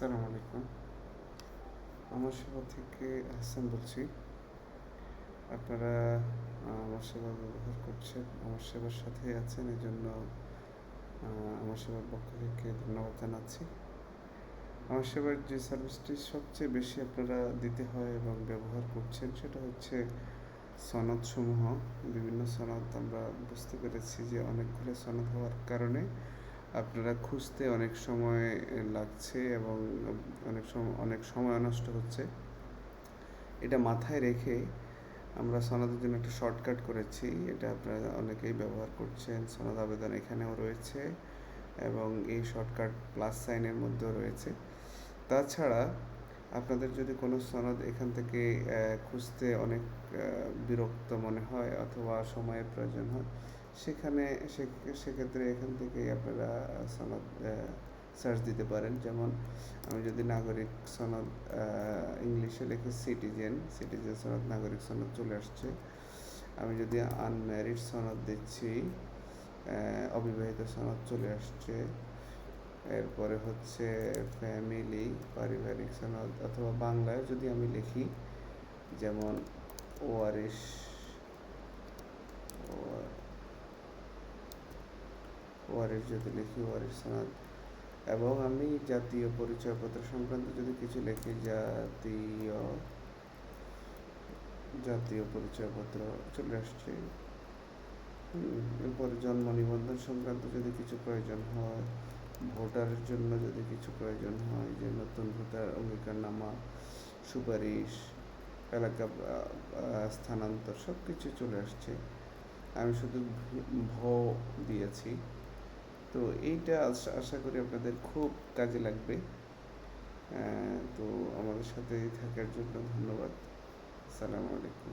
আসসালামু আলাইকুম। আমার সেবা থেকে হাসান বলছি। আপনারা আমার সেবা ব্যবহার করছেন, আমার সেবার সাথে আছেন, এজন্য আমার সেবার পক্ষ থেকে ধন্যবাদ জানাচ্ছি। আমার সেবার যে সার্ভিসটি সবচেয়ে বেশি আপনারা দিতে হয় এবং ব্যবহার করছেন সেটা হচ্ছে সনদসমূহ। বিভিন্ন সনদ আমরা বুঝতে পেরেছি যে অনেকগুলো সনদ হওয়ার কারণে আপনারা খুঁজতে অনেক সময় লাগছে এবং অনেক সময় নষ্ট হচ্ছে। এটা মাথায় রেখে আমরা সনদের জন্য একটা শর্টকাট করেছি। এটা আপনারা অনেকেই ব্যবহার করছেন। সনদ আবেদন এখানেও রয়েছে এবং এই শর্টকাট প্লাস সাইনের মধ্যেও রয়েছে। তাছাড়া আপনাদের যদি কোনো সনদ এখান থেকে খুঁজতে অনেক বিরক্ত মনে হয় অথবা সময়ের প্রয়োজন হয়, সেক্ষেত্রে এখান থেকেই আপনারা সনদ সার্চ দিতে পারেন। যেমন আমি যদি নাগরিক সনদ ইংলিশে লিখে সিটিজেন সনদ, নাগরিক সনদ চলে আসছে। আমি যদি আনম্যারিড সনদ দিচ্ছি, অবিবাহিত সনদ চলে আসছে। এরপরে হচ্ছে ফ্যামিলি, পারিবারিক সনদ, অথবা বাংলায় যদি আমি লিখি যেমন ওয়ারিশ যদি লিখি ওয়ারিশ সনদ, এবং আমি জাতীয় পরিচয়পত্র সংক্রান্ত যদি কিছু লিখি জাতীয় পরিচয়পত্র চলে আসছে। এরপরে জন্ম নিবন্ধন সংক্রান্ত যদি কিছু প্রয়োজন হয়, ভোটারের জন্য যদি কিছু প্রয়োজন হয়, যে নতুন ভোটার অঙ্গীকারনামা, সুপারিশ, এলাকা স্থানান্তর, সব কিছু চলে আসছে। আমি শুধু ভ দিয়েছি। তো এইটা আশা করি আপনাদের খুব কাজে লাগবে। তো আমাদের সাথে থাকার জন্য ধন্যবাদ। আসসালামু আলাইকুম।